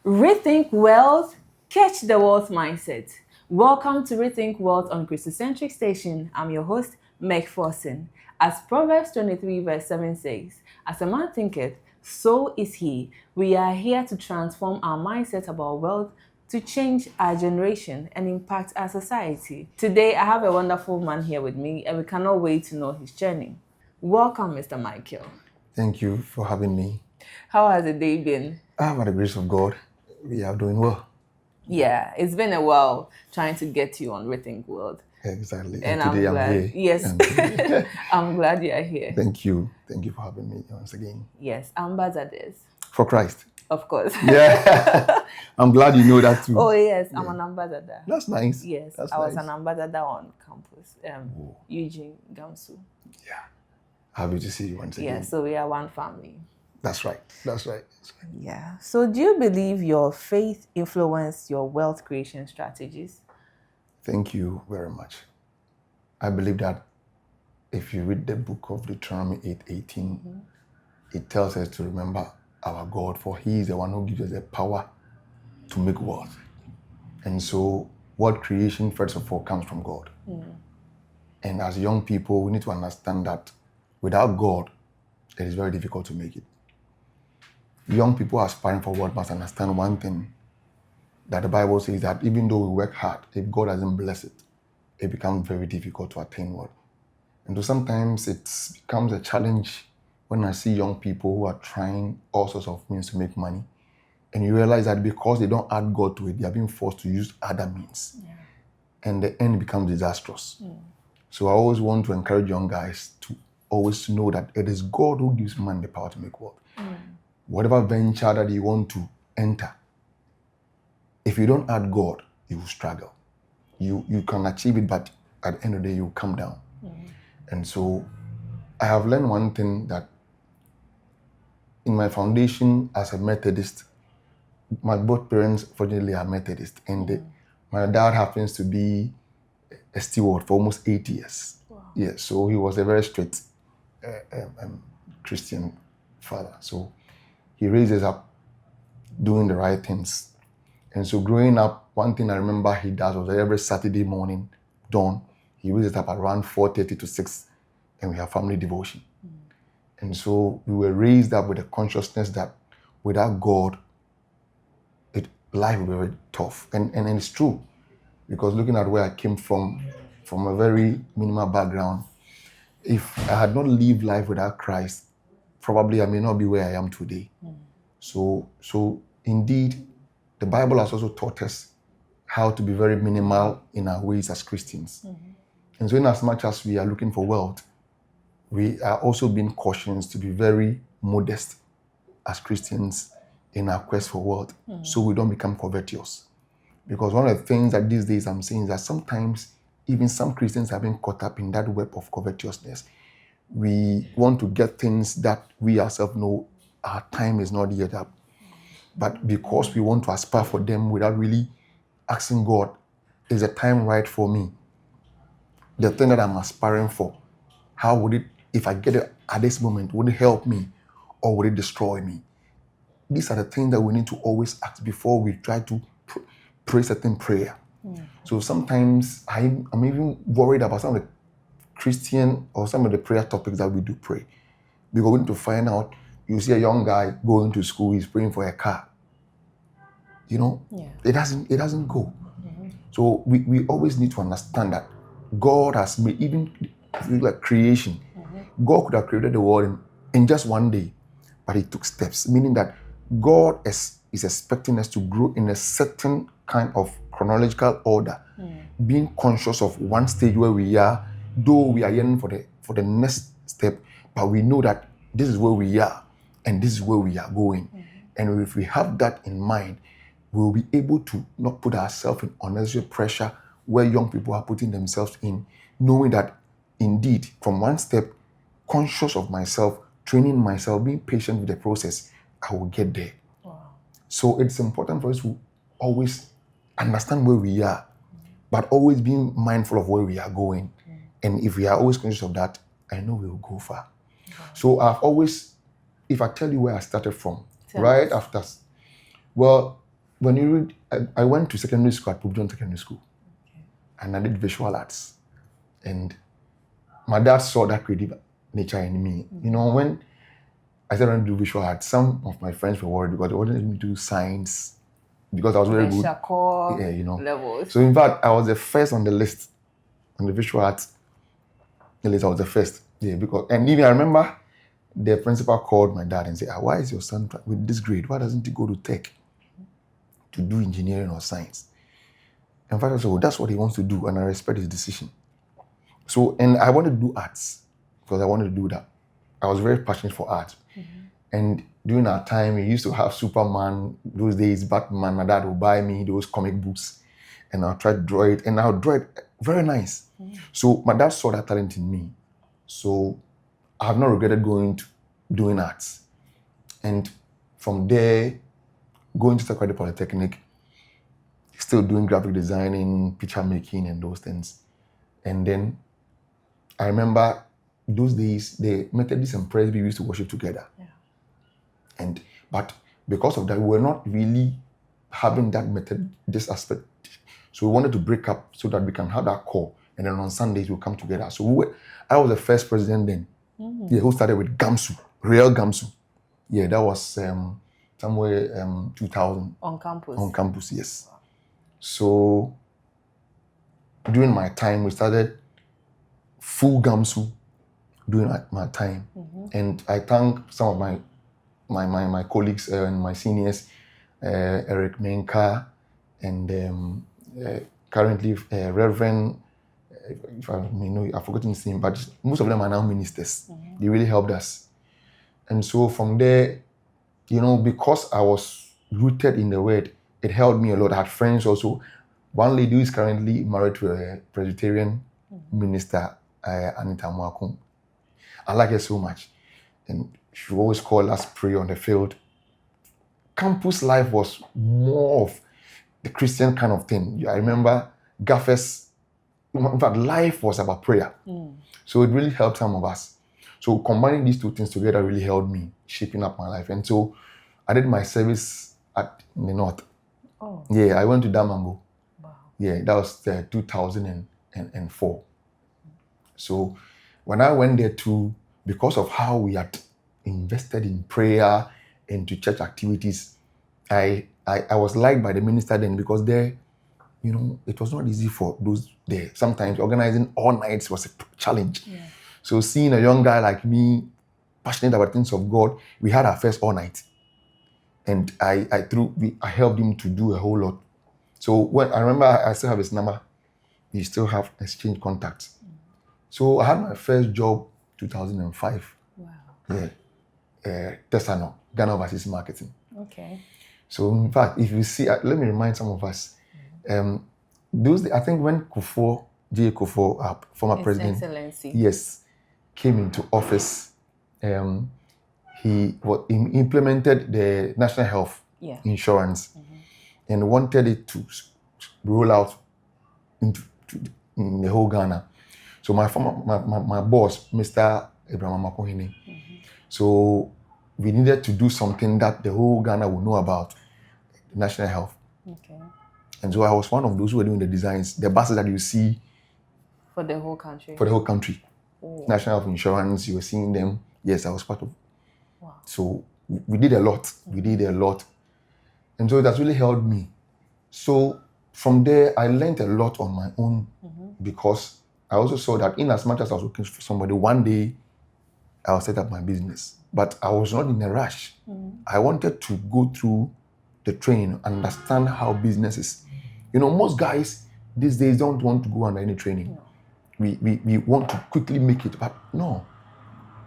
Rethink Wealth, catch the wealth mindset. Welcome to Rethink Wealth on Christocentric Station. I'm your host, Micheal. As Proverbs 23 verse 7 says, as a man thinketh, so is he. We are here to transform our mindset about wealth to change our generation and impact our society. Today, I have a wonderful man here with me, and we cannot wait to know his journey. Welcome, Mr. Micheal. Thank you for having me. How has the day been? By the grace of God, we are doing well. Yeah, it's been a while trying to get you on Rethink World. Exactly. And today I'm glad. here. Yes. I'm glad you're here. Thank you. Thank you for having me once again. Yes, ambassadors. For Christ. Of course. Yeah. I'm glad you know that too. Oh, yes, I'm an ambassador. That's nice. Yes, That's I was nice. an ambassador on campus, Eugene, Gamsu. Yeah. Happy to see you once again. Yeah, so we are one family. That's right. That's right. Yeah. So do you believe your faith influenced your wealth creation strategies? Thank you very much. I believe that if you read the book of Deuteronomy 8:18, it tells us to remember our God, for He is the one who gives us the power to make wealth. And so, what creation, first of all, comes from God. And as young people, we need to understand that without God, it is very difficult to make it. Young people aspiring for what must understand one thing, that the Bible says that even though we work hard, if God doesn't bless it, it becomes very difficult to attain what. And so sometimes it becomes a challenge when I see young people who are trying all sorts of means to make money, and you realize that because they don't add God to it, they are being forced to use other means. Yeah. And the end becomes disastrous. So I always want to encourage young guys to always know that it is God who gives man the power to make wealth. Whatever venture that you want to enter, if you don't add God, you will struggle. You can achieve it, but at the end of the day, you will come down. And so I have learned one thing, that in my foundation as a Methodist, my both parents fortunately are Methodist, and my dad happens to be a steward for almost 8 years. Wow. Yeah, so he was a very strict Christian father. So he raises up doing the right things. And so growing up, one thing I remember he does was every Saturday morning, dawn, he raises up around 4:30 to 6, and we have family devotion. And so we were raised up with a consciousness that without God, life will be very tough. And it's true, because looking at where I came from a very minimal background, if I had not lived life without Christ, probably I may not be where I am today. So indeed, the Bible has also taught us how to be very minimal in our ways as Christians. And so in as much as we are looking for wealth, we are also being cautioned to be very modest as Christians in our quest for wealth, so we don't become covetous. Because one of the things that these days I'm seeing is that sometimes even some Christians have been caught up in that web of covetousness. We want to get things that we ourselves know our time is not yet up. But because we want to aspire for them without really asking God, is the time right for me? The thing that I'm aspiring for, how would it, if I get it at this moment, would it help me or would it destroy me? These are the things that we need to always ask before we try to pray certain prayer. So sometimes I'm even worried about some of the Christian or some of the prayer topics that we do pray. Because we need to find out, you see a young guy going to school, he's praying for a car. It doesn't go. So we always need to understand that God has made, even like creation, God could have created the world in just one day, but he took steps, meaning that God is expecting us to grow in a certain kind of chronological order, being conscious of one stage where we are, though we are yearning for the next step, but we know that this is where we are and this is where we are going. And if we have that in mind, we'll be able to not put ourselves in unnecessary pressure where young people are putting themselves in, knowing that indeed, from one step, conscious of myself, training myself, being patient with the process, I will get there. Wow. So it's important for us to always understand where we are, but always being mindful of where we are going. And if we are always conscious of that, I know we will go far. Wow. So I've always, if I tell you where I started from, after, well, when you read, I went to secondary school at Pope John Secondary School, and I did visual arts. And my dad saw that creative nature in me. You know, when I started to do visual arts, some of my friends were worried because they wanted me to do science because I was very The good. Shako Yeah, you know. levels. So in fact, I was the first on the list, on the visual arts list. I was the first. Yeah, because and even I remember the principal called my dad and said, "Why is your son with this grade? Why doesn't he go to tech to do engineering or science?" In fact, I said, "Oh, that's what he wants to do," and I respect his decision. So, and I wanted to do arts because I wanted to do that. I was very passionate for art. And during our time, we used to have Superman, those days, Batman. My dad would buy me those comic books and I'll try to draw it. And I'll draw it very nice. So my dad saw that talent in me. So I have not regretted going to doing arts. And from there, going to Takoradi Polytechnic, still doing graphic designing, picture making, and those things. And then I remember those days, the Methodists and Presby used to worship together. But because of that, we were not really having that method, this aspect. So we wanted to break up so that we can have that core. And then on Sundays we'll come together. So I was the first president then. Yeah, who started with Gamsu, real Gamsu. Yeah, that was somewhere 2000. On campus. On campus, yes. So during my time, we started full Gamsu during my time. And I thank some of my colleagues and my seniors, Eric Menka, and currently Reverend, if I may know, I've forgotten his name, but most of them are now ministers. They really helped us. And so from there, you know, because I was rooted in the word, it helped me a lot. I had friends also. One lady who is currently married to a Presbyterian minister, Anita Mwakun. I like her so much. And she always called us pray on the field. Campus life was more of the Christian kind of thing. I remember Gaffers, in fact, life was about prayer. So it really helped some of us. So combining these two things together really helped me, shaping up my life. And so I did my service in the north. Oh. Yeah, I went to Damambo. Wow. Yeah, that was 2004. So when I went there too, because of how we had invested in prayer and to church activities, I was liked by the minister then because there, you know, it was not easy for those there. Sometimes organizing all nights was a challenge. Yeah. So seeing a young guy like me, passionate about things of God, we had our first all night. And I helped him to do a whole lot. So when I remember I still have his number, we still have exchange contacts. So I had my first job 2005. Wow. Yeah. Tesano, Ghana Overseas Marketing. Okay. So in fact, if you see, let me remind some of us, I think when J. Kufuor, former president, Excellency. yes, came into office, he implemented the national health insurance and wanted it to roll out in the whole Ghana. So my boss, Mr. Abraham Makohene, so we needed to do something that the whole Ghana would know about, national health. Okay. And so I was one of those who were doing the designs, the buses that you see. For the whole country? For the whole country. Oh. National health insurance, you were seeing them. Yes, I was part of. Wow. So we did a lot. We did a lot. And so that's really helped me. So from there, I learned a lot on my own because I also saw that in as much as I was working for somebody, one day I'll set up my business. But I was not in a rush. I wanted to go through the training, understand how business is. You know, most guys these days don't want to go under any training. No. We want to quickly make it, but no.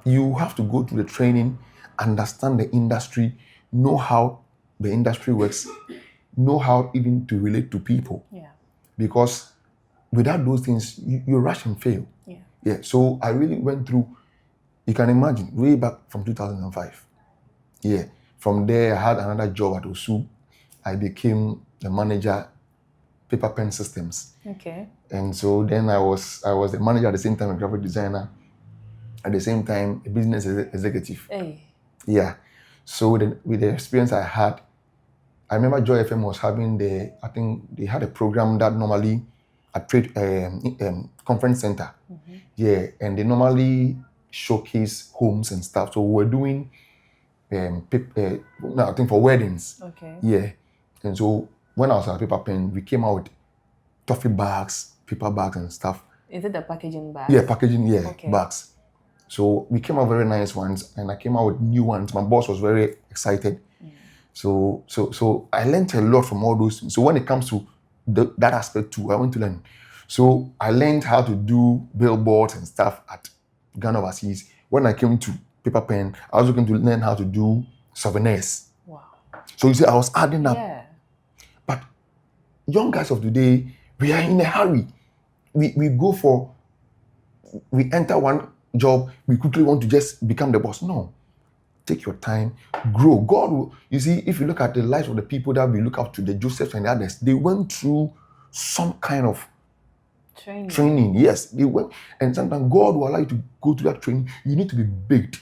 You have to go through the training, understand the industry, know how the industry works, know how even to relate to people. Yeah. Because without those things, you rush and fail. Yeah. So I really went through, you can imagine, way back from 2005. Yeah. From there, I had another job at OSU. I became the manager, paper pen systems. Okay. And so then I was the manager at the same time, a graphic designer, at the same time, a business executive. Hey. Yeah. So with the experience I had, I remember Joy FM was having I think they had a program that normally at trade conference center. Yeah, and they normally showcase homes and stuff. So we were doing, no, I think for weddings. Okay. Yeah, and so when I was at Paper Pen, we came out with toffee bags, paper bags and stuff. Is it the packaging bag? Yeah, packaging, yeah, Okay. bags. So we came out very nice ones, and I came out with new ones. My boss was very excited. So I learned a lot from all those things. So when it comes to that aspect too, I went to learn. So I learned how to do billboards and stuff at Ghana Overseas. When I came to Paper Pen, I was looking to learn how to do souvenirs. Wow. So you see, I was adding up. Yeah. But young guys of today, we are in a hurry. We enter one job, we quickly want to just become the boss. No. Take your time, grow. God will, you see, if you look at the lives of the people that we look up to, the Josephs and the others, they went through some kind of training. Yes, they went, and sometimes God will allow you to go through that training. You need to be baked.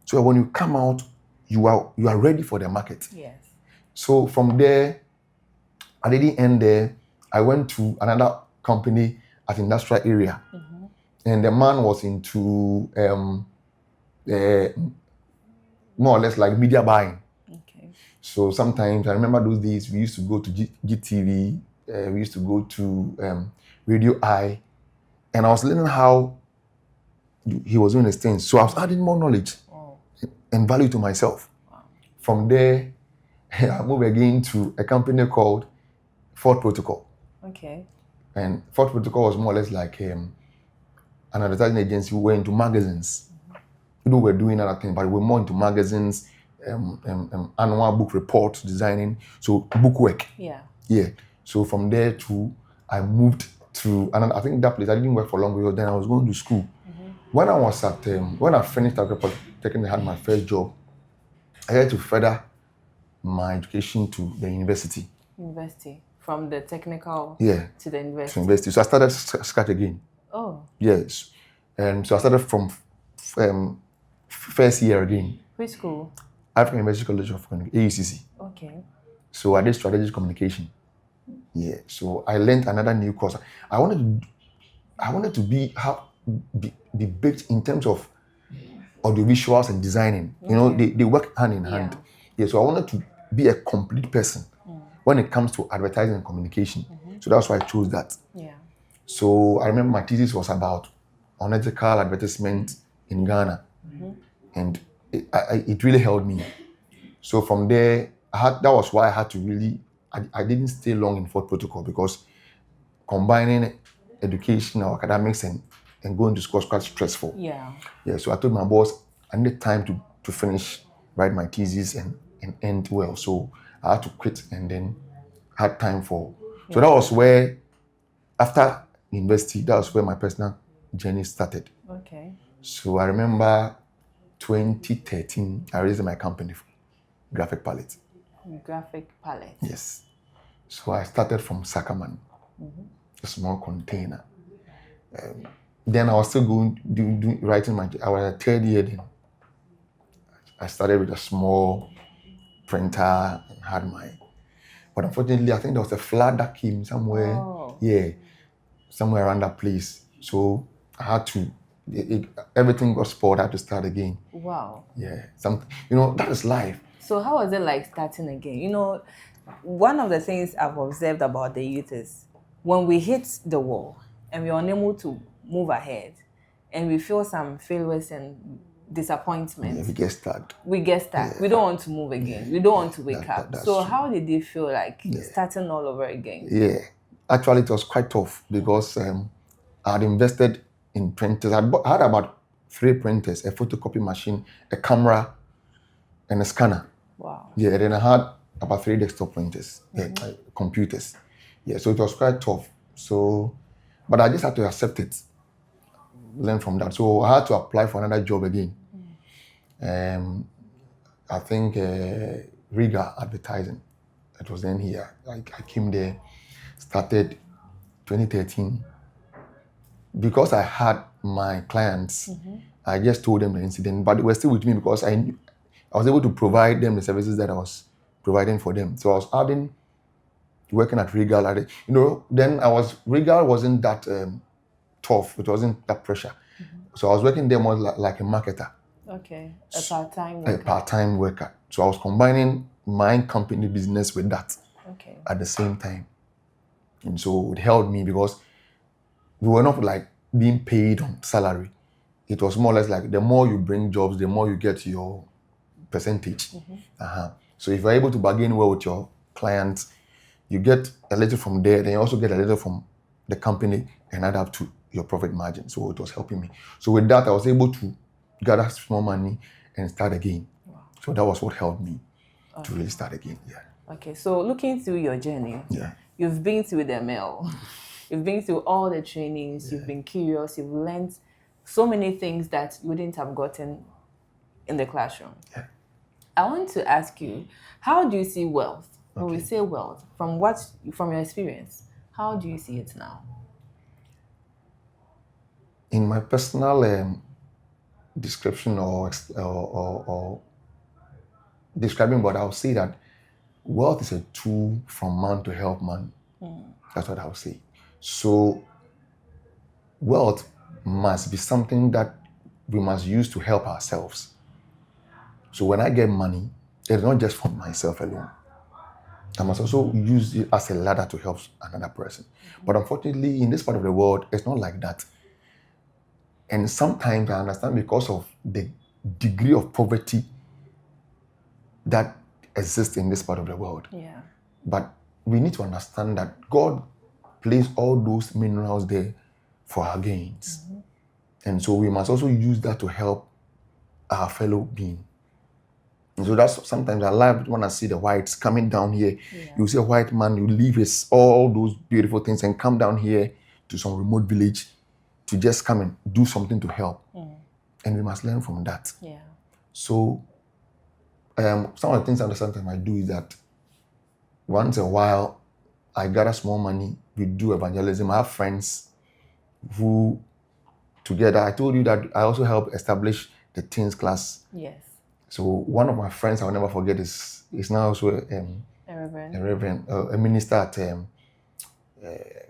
So that when you come out, you are ready for the market. Yes. So from there, I didn't end there. I went to another company at industrial area. And the man was into more or less like media buying. Okay. So sometimes I remember those days we used to go to GTV, we used to go to Radio I, and I was learning how he was doing his things. So I was adding more knowledge and value to myself. Wow. From there, I moved again to a company called Ford Protocol. Okay. And Ford Protocol was more or less like an advertising agency. We were into magazines. We were doing other things, but we were more into magazines, annual book reports, designing, so book work. Yeah. Yeah. So from there to, I moved to another, I think that place, I didn't work for long because then I was going to school. When I was at, when I finished at Polytechnic, I had my first job, I had to further my education to the university. University. From the technical to the university. To university. So I started scratch again. Oh. Yes. So I started from first year again. Which school? African University College of AUCC. Okay. So I did strategic communication. Yeah. So I learned another new course. I wanted to be baked in terms of audiovisuals and designing. You know, they work hand in hand. Yeah. So I wanted to be a complete person when it comes to advertising and communication. So that's why I chose that. Yeah. So I remember my thesis was about unethical advertisement in Ghana. And it really held me. So from there, that was why I had to really, I didn't stay long in Ford Protocol because combining education or academics and going to school was quite stressful. Yeah. Yeah. So I told my boss I needed time to finish, write my thesis and end well. So I had to quit and then had time for. So that was where, after university, that was where my personal journey started. Okay. So I remember 2013, I raised my company, Graphic Palette. Graphic Palette. Yes. So I started from Sacramento, a small container. Then I was still writing I was a third year then. I started with a small printer and had but unfortunately, I think there was a flood that came somewhere. Oh. Yeah, somewhere around that place. So I had to, everything got spoiled. I had to start again. Wow. Yeah, that is life. So how was it like starting again? One of the things I've observed about the youth is when we hit the wall and we're unable to move ahead and we feel some failures and disappointments. Yeah, we get stuck. Yeah. We don't want to move again. We don't want to wake up. So true. How did you feel like starting all over again? Yeah, actually it was quite tough because I had invested in printers. I had about 3 printers, a photocopy machine, a camera, and a scanner. Wow. Yeah, then I had about 3 desktop printers, computers. Yeah, so it was quite tough. So, but I just had to accept it, learn from that. So I had to apply for another job again. I think Riga Advertising. It was then here. I came there, started 2013. Because I had my clients, I just told them the incident, but they were still with me because I was able to provide them the services that I was providing for them. So I was adding working at Regal. Then Regal wasn't that tough. It wasn't that pressure. So I was working there more like a marketer. Okay, a part-time A worker. part-time worker. So I was combining my company business with that Okay. at the same time. And so it helped me because we were not like being paid on salary. It was more or less like the more you bring jobs, the more you get your percentage. So if you're able to bargain well with your clients, you get a little from there, then you also get a little from the company and add up to your profit margin. So it was helping me. So with that, I was able to gather small money and start again. Wow. So that was what helped me to really start again. Yeah. Okay, so looking through your journey, you've been through the mill, you've been through all the trainings, you've been curious, you've learned so many things that you wouldn't have gotten in the classroom. Yeah. I want to ask you, how do you see wealth? When we say wealth, from your experience, how do you see it now? In my personal description or describing what I'll say that wealth is a tool from man to help man. That's what I'll say. So wealth must be something that we must use to help ourselves. So when I get money, it's not just for myself alone. I must also use it as a ladder to help another person. But unfortunately, in this part of the world, it's not like that. And sometimes I understand because of the degree of poverty that exists in this part of the world. Yeah. But we need to understand that God placed all those minerals there for our gains. And so we must also use that to help our fellow being. And so that's sometimes I love when I see the whites coming down here. Yeah. You see a white man, you leave all those beautiful things and come down here to some remote village to just come and do something to help. And we must learn from that. Yeah. So some of the things that sometimes I do is that once in a while, I gather small money, we do evangelism. I have friends who together, I told you that I also help establish the teens class. Yes. So one of my friends I'll never forget is now also a minister at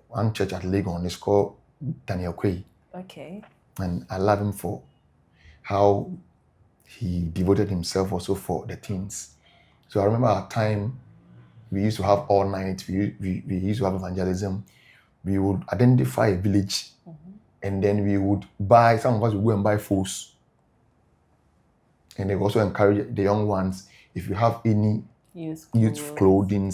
one church at Legon. It's called Daniel Kwei. Okay. And I love him for how he devoted himself also for the teens. So I remember our time, we used to have all night, we used to have evangelism. We would identify a village and then we would buy, some of us would go and buy fools. And they also encourage the young ones, if you have any youth clothing,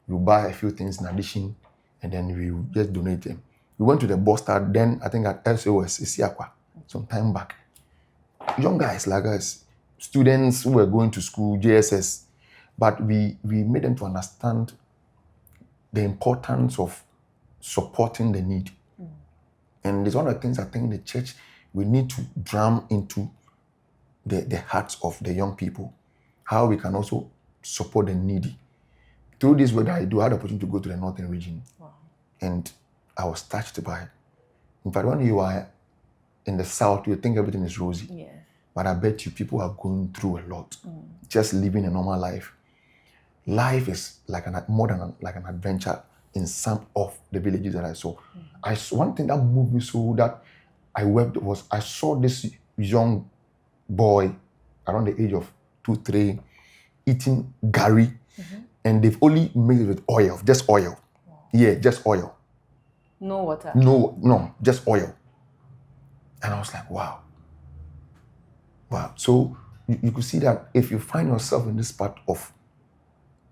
you buy a few things in addition and then we would just donate them. We went to the bus start then, I think at SOS, Isiakwa, some time back. Young guys like us, students who were going to school, JSS, but we made them to understand the importance of supporting the need. And it's one of the things I think the church, we need to drum into the hearts of the young people, how we can also support the needy. Through this work that I had the opportunity to go to the northern region. Wow. And I was touched by it. In fact, when you are in the south, you think everything is rosy. Yeah. But I bet you people are going through a lot, just living a normal life. Life is like more than like an adventure in some of the villages that I saw. One thing that moved me so that I wept was I saw this young boy around the age of 2, 3 eating gari, and they've only made it with oil, just oil. Wow. Yeah, just oil. No water. No, just oil. And I was like, wow. So you could see that if you find yourself in this part of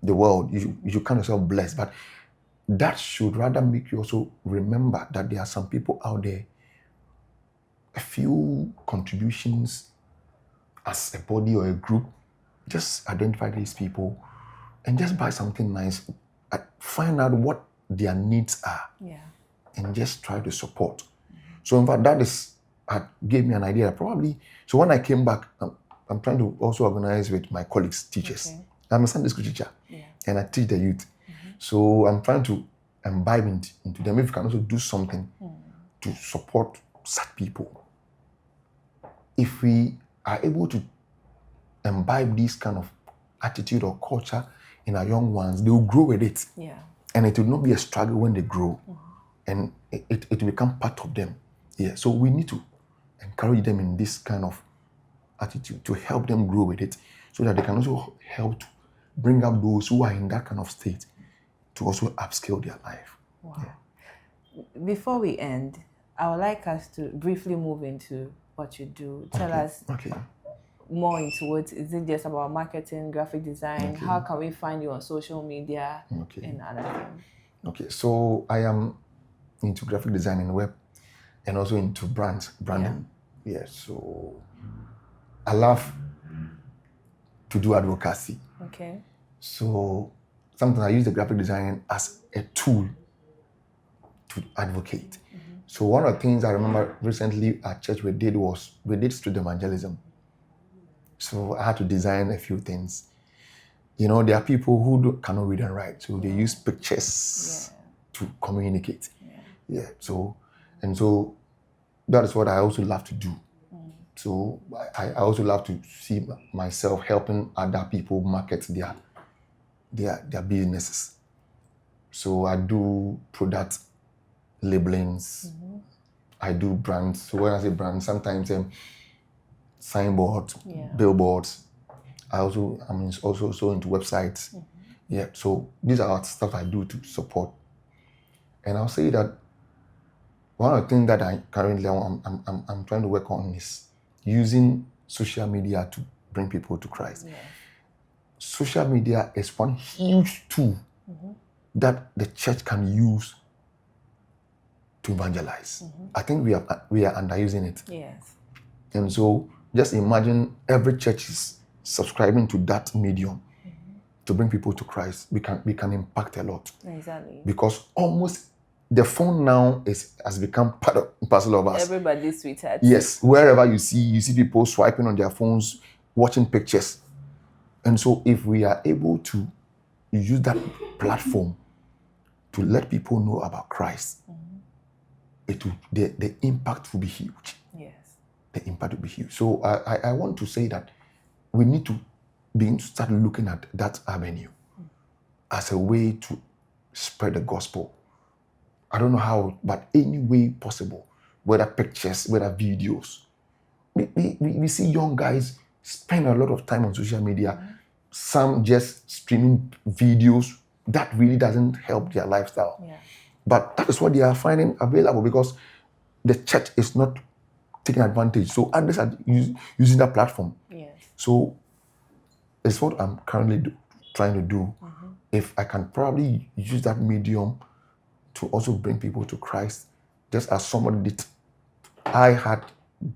the world, you count yourself blessed. But that should rather make you also remember that there are some people out there, a few contributions as a body or a group, just identify these people and just buy something nice. Find out what their needs are. Yeah. And just try to support. So in fact, that gave me an idea. Probably, so when I came back, I'm trying to also organize with my colleagues, teachers. Okay. I'm a Sunday school teacher, and I teach the youth. So I'm trying to imbibe into them. If we can also do something to support such people. If we are able to imbibe this kind of attitude or culture in our young ones, they will grow with it. Yeah. And it will not be a struggle when they grow. And it will become part of them. Yeah. So we need to encourage them in this kind of attitude to help them grow with it, so that they can also help to bring up those who are in that kind of state to also upscale their life. Wow. Yeah. Before we end, I would like us to briefly move into what you do. Tell us more into it. Is it just about marketing, graphic design? How can we find you on social media and other things? Okay, so I am into graphic design and web, and also into branding. Yeah, so I love to do advocacy. Okay. So sometimes I use the graphic design as a tool to advocate. So one of the things I remember recently at church we did street evangelism. So I had to design a few things. You know, there are people who cannot read and write, so they use pictures to communicate. Yeah. So that is what I also love to do. So I also love to see myself helping other people market their businesses. So I do product labelings. I do brands. So when I say brands, sometimes signboards, billboards. I'm also into websites. Yeah. So these are stuff I do to support. And I'll say that one of the things that I currently I'm trying to work on is using social media to bring people to Christ. Yeah. Social media is one huge tool that the church can use to evangelize. I think we are underusing it. Yes. And so just imagine every church is subscribing to that medium to bring people to Christ. We can impact a lot. Exactly. Because almost the phone now has become part and parcel of us. Everybody's sweetheart. Yes. Wherever you see people swiping on their phones, watching pictures. And so if we are able to use that platform to let people know about Christ, the impact will be huge. Yes. The impact will be huge. So I want to say that we need to begin to start looking at that avenue as a way to spread the gospel. I don't know how, but any way possible, whether pictures, whether videos. We see young guys spend a lot of time on social media, some just streaming videos that really doesn't help their lifestyle. Yeah. But that is what they are finding available because the church is not taking advantage. So others are using that platform. Yes. So it's what I'm currently trying to do. If I can probably use that medium to also bring people to Christ, just as somebody did. I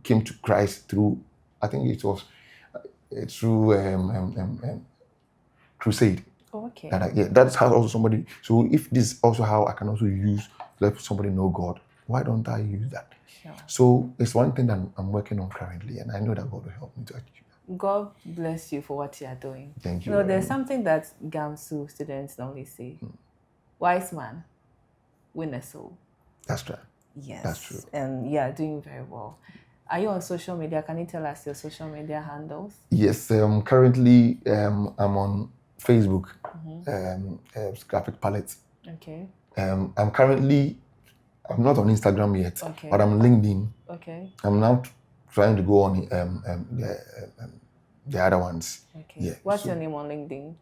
came to Christ through, I think it was through crusade. Oh, okay. That's how also somebody. So if this is also how I can also use to let somebody know God, why don't I use that? Sure. So it's one thing that I'm working on currently, and I know that God will help me to achieve that. God bless you for what you are doing. Thank you. No, there's something that GAMSU students normally say. Wise man, win a soul. That's right. Yes. That's true. And you are doing very well. Are you on social media? Can you tell us your social media handles? Yes. Currently, I'm on Facebook, Graphic Palette. Okay. I'm not on Instagram yet, but I'm LinkedIn. Okay. I'm now trying to go on the other ones. Okay. Yeah. What's your name on LinkedIn?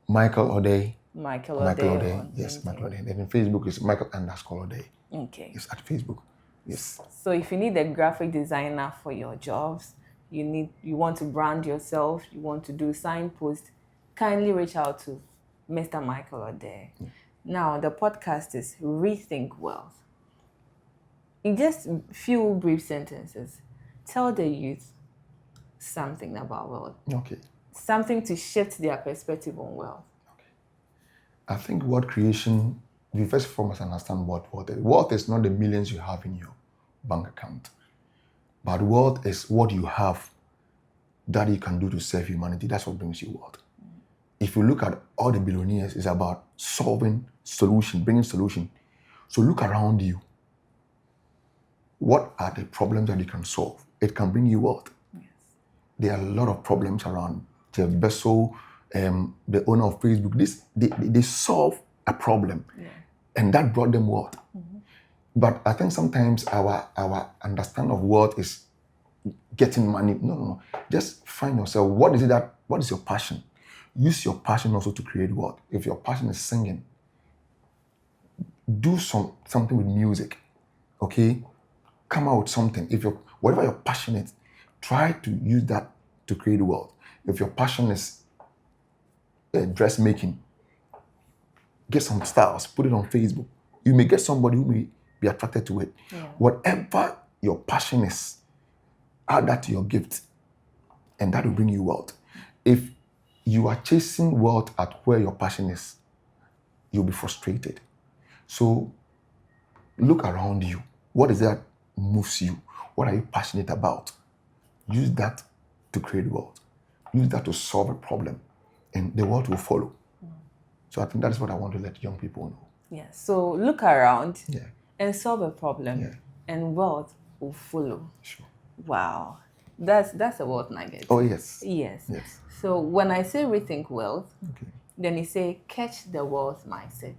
Micheal Odei. Micheal Odei. Yes, Micheal Odei. And then Facebook is Micheal_Odei. Okay. It's at Facebook. Yes. So if you need a graphic designer for your jobs, you want to brand yourself, you want to do signposts, kindly reach out to Mr. Micheal Odei. Yeah. Now, the podcast is Rethink Wealth. In just a few brief sentences, tell the youth something about wealth. Okay. Something to shift their perspective on wealth. Okay. I think wealth creation, we first and foremost understand what wealth is. Wealth is not the millions you have in your bank account, but wealth is what you have that you can do to serve humanity. That's what brings you wealth. If you look at all the billionaires, it's about solving solution, bringing solution. So look around you. What are the problems that you can solve? It can bring you wealth. Yes. There are a lot of problems around. Jeff Bezos, the owner of Facebook. They solve a problem, and that brought them wealth. But I think sometimes our understanding of wealth is getting money. No. Just find yourself. What is your passion? Use your passion also to create wealth. If your passion is singing, do something with music. Okay? Come out with something. Whatever you're passionate, try to use that to create wealth. If your passion is dressmaking, get some styles, put it on Facebook. You may get somebody who may be attracted to it. Whatever your passion is, add that to your gift, and that will bring you wealth. If you are chasing wealth at where your passion is, you'll be frustrated. So look around you. What is that moves you? What are you passionate about? Use that to create wealth. Use that to solve a problem, and the world will follow. So I think that is what I want to let young people know. Yeah. So look around Yeah. and solve a problem, Yeah. and wealth will follow. Sure. Wow. That's a wealth nugget. Oh, yes. Yes. Yes. So when I say rethink wealth, Okay. then you say catch the wealth mindset.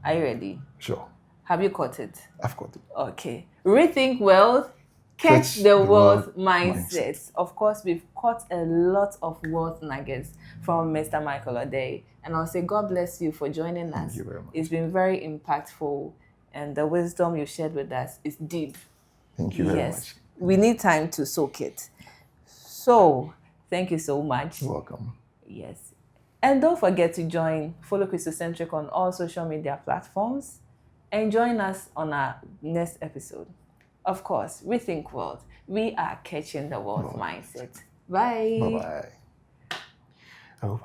Are you ready? Sure. Have you caught it? I've got it. Okay. Rethink wealth, catch the wealth mindset. Of course, we've caught a lot of wealth nuggets from Mr. Micheal Odei. And I'll say, God bless you for joining us. Thank you very much. It's been very impactful, and the wisdom you shared with us is deep. Thank you very much. We need time to soak it. So, thank you so much. You're welcome. Yes. And don't forget to follow Christocentric on all social media platforms, and join us on our next episode. Of course, Rethink World. We are catching the wealth mindset. Bye. Bye-bye.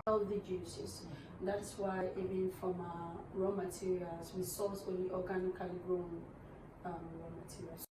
Healthy juices. That's why even from our raw materials, we source only organically grown raw materials.